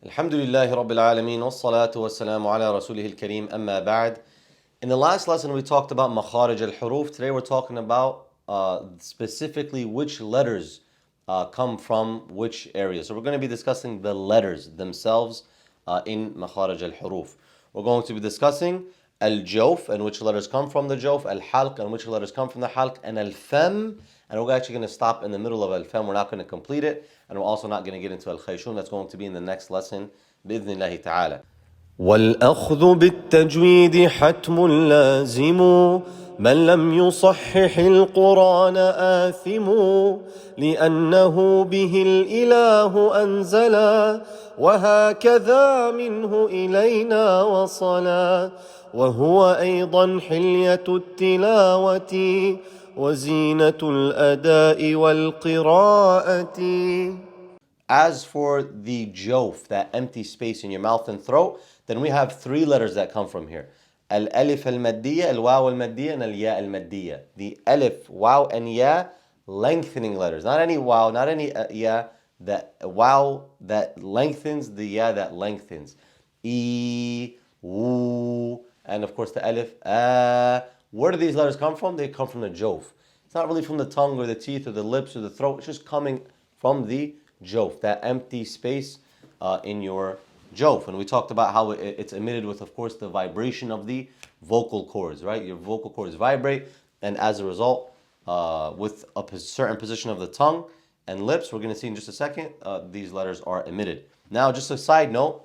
Alhamdulillahi Rabbil Alameen wassalatu wassalamu ala rasulihil kareem amma ba'd. In the last lesson we talked about Makharij Al-Huruf. Today we're talking about specifically which letters come from which area. So we're going to be discussing the letters themselves in Makharij Al-Huruf. We're going to be discussing Al-Jawf and which letters come from the Jawf, Al-Halq and which letters come from the Halq, and Al-Fam. And we're actually going to stop in the middle of Al-Fam. We're not going to complete it. And we're also not going to get into Al-Khayshun. That's going to be in the next lesson. بإذن الله تعالى. والأخذ بالتجويد حتم لازم من لم يصحح القرآن آثم لأنه به الإله أنزلا وهكذا منه إلينا وصلا وهو أيضا حلية التلاوة وزينة الأداء والقراءة. As for the jawf, that empty space in your mouth and throat, then we have three letters that come from here. Al-alif al-maddiyya, al-waw al-maddiyya, and al-ya al-maddiyya. The alif, waw, and ya, lengthening letters. Not any waw, not any ya, that waw that lengthens, the ya that lengthens. E, woo, and of course the alif, Where do these letters come from? They come from the jawf. It's not really from the tongue or the teeth or the lips or the throat. It's just coming from the jawf, that empty space in your jawf. And we talked about how it's emitted with, of course, the vibration of the vocal cords, right? Your vocal cords vibrate, and as a result, with a certain position of the tongue and lips, we're going to see in just a second, these letters are emitted. Now, just a side note,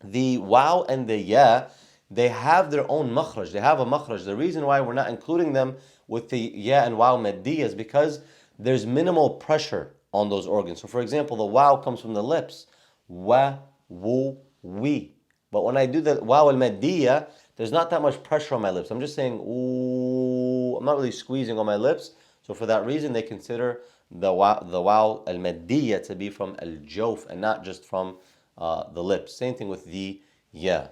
the waw and the ya, they have their own makharij. They have a makharij. The reason why we're not including them with the ya and waw maddiyya is because there's minimal pressure on those organs. So for example, the waw comes from the lips. Wa, wu, we. But when I do the waw al-maddiyya, there's not that much pressure on my lips. I'm just saying, ooh, I'm not really squeezing on my lips. So for that reason, they consider the waw al-maddiyya to be from al-jawf and not just from the lips. Same thing with the ya.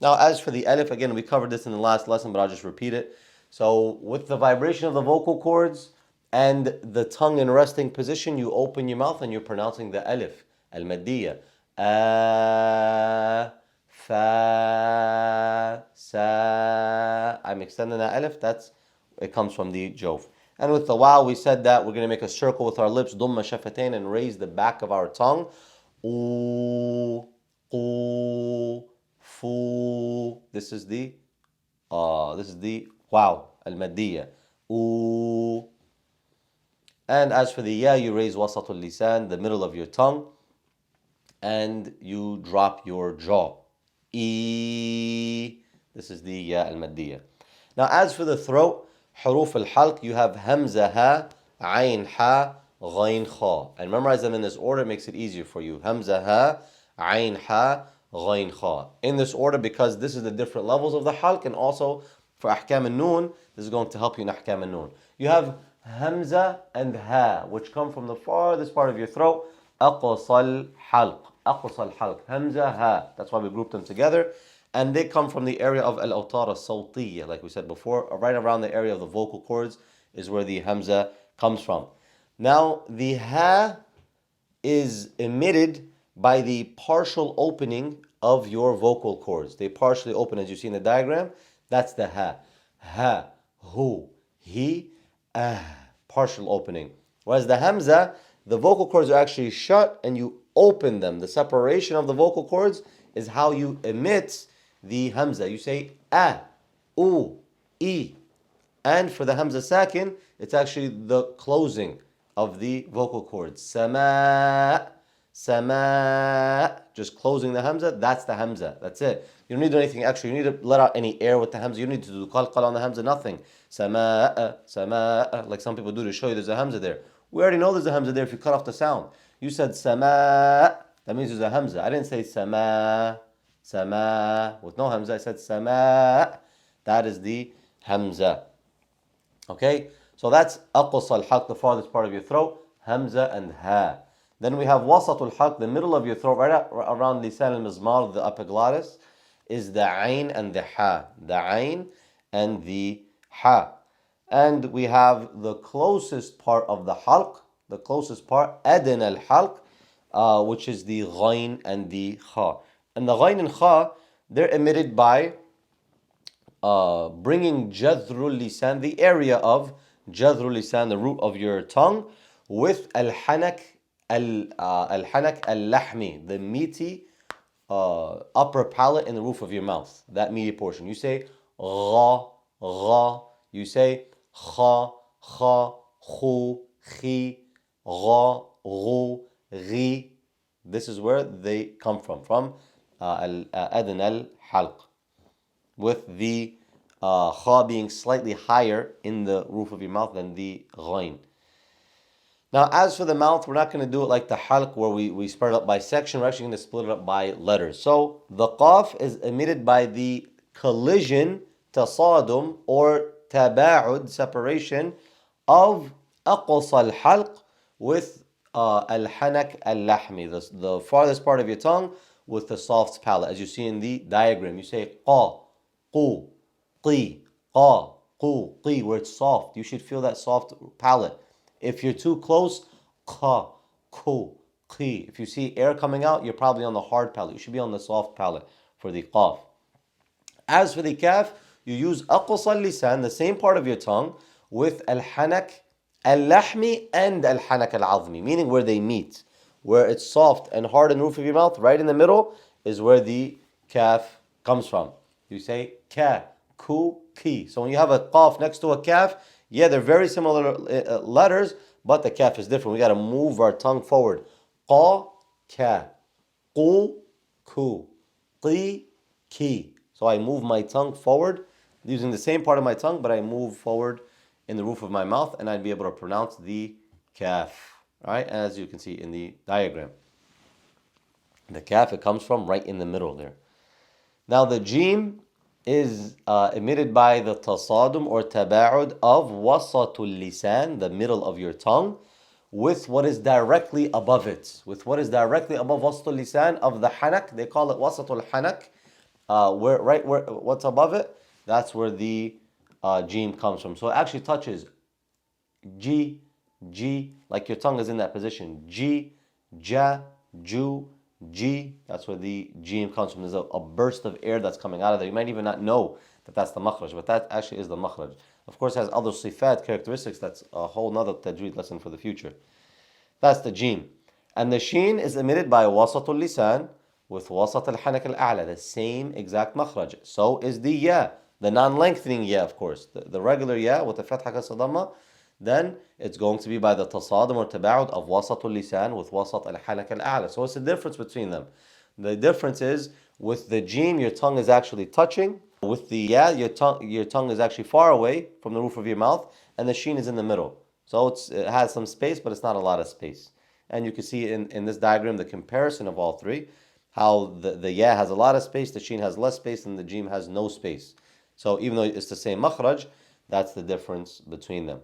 Now, as for the alif, again, we covered this in the last lesson, but I'll just repeat it. So with the vibration of the vocal cords, and the tongue in resting position, you open your mouth and you're pronouncing the alif, al-maddiyya. Fa, sa. I'm extending that alif, it comes from the jawf. And with the waw, we said that we're going to make a circle with our lips, dumma shafatain, and raise the back of our tongue. U, qu, fu. This is the waw, al-maddiyya. U. And as for the ya, you raise wasatul lisan, the middle of your tongue, and you drop your jaw. E. This is the ya al-maddiyya. Now, as for the throat, huruf al-halq, you have hamza ha, ayn ha, ghayn kha. And memorize them in this order, makes it easier for you. Hamza ha, ayn ha, ghayn kha. In this order, because this is the different levels of the halq, and also for ahkam al-noon, this is going to help you in ahkam al-noon. You have Hamza and Ha, which come from the farthest part of your throat. Aqsal halq. Aqsal halq. Hamza, Ha. That's why we group them together. And they come from the area of al-awtar al-sawtiyya, like we said before. Right around the area of the vocal cords is where the Hamza comes from. Now, the Ha is emitted by the partial opening of your vocal cords. They partially open, as you see in the diagram. That's the Ha. Ha, hu, he, partial opening. Whereas the Hamza, the vocal cords are actually shut and you open them. The separation of the vocal cords is how you emit the Hamza. You say u, e. And for the Hamza sakin, it's actually the closing of the vocal cords. Sama, sama. Just closing the Hamza, that's the Hamza. That's it. You don't need to do anything extra. You need to let out any air with the Hamza. You don't need to do qalqal on the Hamza, nothing. Sama, sama, like some people do to show you there's a Hamza there. We already know there's a Hamza there if you cut off the sound. You said sama, that means there's a Hamza. I didn't say sama, sama, with no Hamza. I said sama, that is the Hamza. Okay, so that's aqsa al-halq, the farthest part of your throat, Hamza and Ha. Then we have wasatul halq, the middle of your throat, right around lisan al-mizmar, the epiglottis, is the ayn and the ha. The ayn and the ha. And we have the closest part of the halq, the closest part, adna al-halq, which is the ghain and the kha. And the ghain and kha, they're emitted by bringing jadrul lisan, the area of jadrul lisan, the root of your tongue, with al-hanak al-lahmi, the meaty upper palate in the roof of your mouth, that meaty portion. You say gha, gha. You say kha, kha, khu, khi, gha, ghu, ghi. This is where they come from al-adn al-halq, with the kha being slightly higher in the roof of your mouth than the ghain. Now, as for the mouth, we're not going to do it like the halq where we split it up by section. We're actually going to split it up by letters. So the qaf is emitted by the collision, tasadum, or taba'ud, separation of aqsa al-halq with al-hanak al-lahmi, the farthest part of your tongue with the soft palate. As you see in the diagram, you say qa, qu, qi, qa, qu, qi, where it's soft. You should feel that soft palate. If you're too close, ka, ku, ki. If you see air coming out, you're probably on the hard palate. You should be on the soft palate for the qaf. As for the kaf, you use aqsa lisan, the same part of your tongue, with al-hanak al-lahmi and al-hanak al-azmi, meaning where they meet. Where it's soft and hard in the roof of your mouth, right in the middle, is where the kaf comes from. You say ka, ku, ki. So when you have a qaf next to a kaf, yeah, they're very similar letters, but the kaf is different. We got to move our tongue forward. Qa, ka, qu, ku, qi, ki. So I move my tongue forward using the same part of my tongue, but I move forward in the roof of my mouth, and I'd be able to pronounce the kaf. Right, as you can see in the diagram. The kaf, it comes from right in the middle there. Now the jim is emitted by the tasadum or taba'ud of wasatul lisan, the middle of your tongue, with what is directly above it. With what is directly above wasatul lisan of the hanak, they call it wasatul hanak. Where what's above it, that's where the jim comes from. So it actually touches G, G, like your tongue is in that position. G, Ja, Ju, G. That's where the Jim comes from. There's a burst of air that's coming out of there. You might even not know that that's the Makharij, but that actually is the Makharij. Of course, it has other sifat, characteristics. That's a whole nother Tajweed lesson for the future. That's the Jim. And the Sheen is emitted by Wasatul Lisan with Wasat al-Hanak al-A'la, the same exact Makharij. So is the Ya, the non-lengthening Ya, of course. The regular Ya with the Fatha Kassadama, then it's going to be by the tasadum or taba'ud of wasatul lisan with wasat al-hanak al-a'la. So what's the difference between them? The difference is with the jim, your tongue is actually touching. With the ya, your tongue is actually far away from the roof of your mouth, and the sheen is in the middle. So it has some space, but it's not a lot of space. And you can see in this diagram the comparison of all three, how the ya has a lot of space, the sheen has less space, and the jim has no space. So even though it's the same makhraj, that's the difference between them.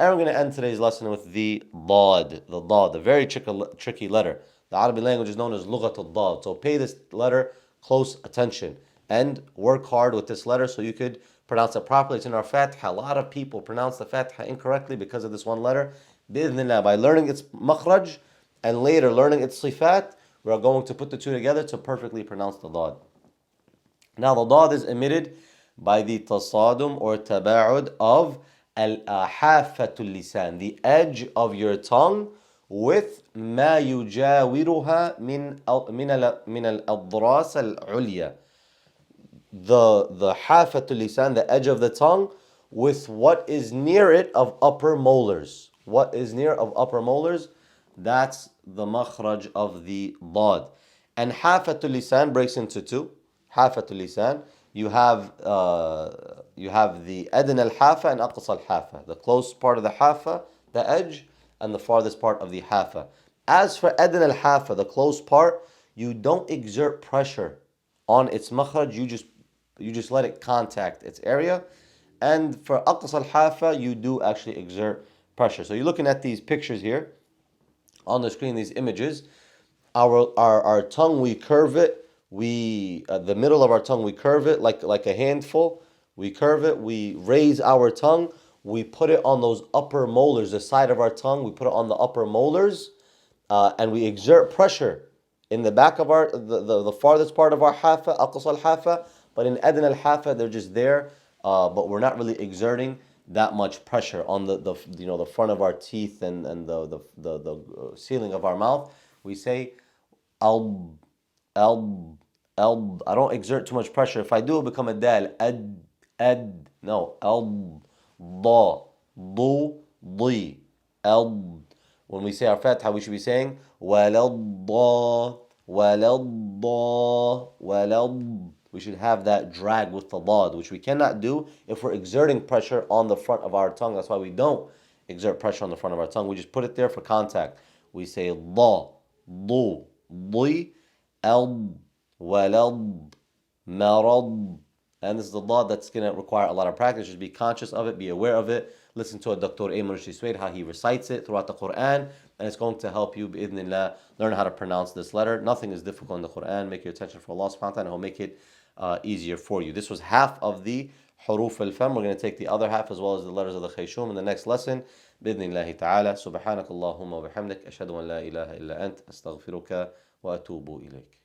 And we're going to end today's lesson with the dad, the very tricky letter. The Arabic language is known as lughat al-dad. So pay this letter close attention and work hard with this letter so you could pronounce it properly. It's in our Fatiha. A lot of people pronounce the Fatiha incorrectly because of this one letter. Bi-idhnillah, by learning its makhraj and later learning its sifat, we are going to put the two together to perfectly pronounce the dad. Now the dad is emitted by the tasadum or taba'ud of al-hafatul lisan, the edge of your tongue, with ma yujawiruha min al-adras al-ulya, the hafatul lisan, the edge of the tongue, with what is near it of upper molars. What is near of upper molars, that's the makhraj of the dad. And hafatul lisan breaks into two. Hafatul lisan, you have the adna al-hafa and aqsa al-hafa, the close part of the hafa, the edge, and the farthest part of the hafa. As for adna al-hafa, the close part, you don't exert pressure on its makhraj, you just let it contact its area. And for aqsa al-hafa, you do actually exert pressure. So you're looking at these pictures here on the screen, these images. Our tongue, we curve it. The middle of our tongue, we curve it like a handful. We curve it. We raise our tongue. We put it on those upper molars, the side of our tongue. We put it on the upper molars, and we exert pressure in the back of our the farthest part of our hafa, aqsa al-hafa, but in adna al-hafa they're just there, but we're not really exerting that much pressure on the the front of our teeth and the ceiling of our mouth. We say al al al. I don't exert too much pressure. If I do, it'll become a dal. Ad. No. Al da du di al. When we say our fatha, we should be saying walad walad. We should have that drag with the dad, which we cannot do if we're exerting pressure on the front of our tongue. That's why we don't exert pressure on the front of our tongue. We just put it there for contact. We say la, du, di, al, walad, marad. And this is the law that's going to require a lot of practice. Just be conscious of it, be aware of it. Listen to a Dr. Ayman Suwaid, how he recites it throughout the Quran, and it's going to help you, bi'idhnillah, learn how to pronounce this letter. Nothing is difficult in the Quran. Make your attention for Allah subhanahu wa ta'ala, and He'll make it easier for you. This was half of the Huruf al-Fam. We're going to take the other half as well as the letters of the Khayshum in the next lesson. بإذن ta'ala. سبحانك اللهم وبحمدك أشهد أن لا إله إلا أنت أستغفرك وأتوب إليك.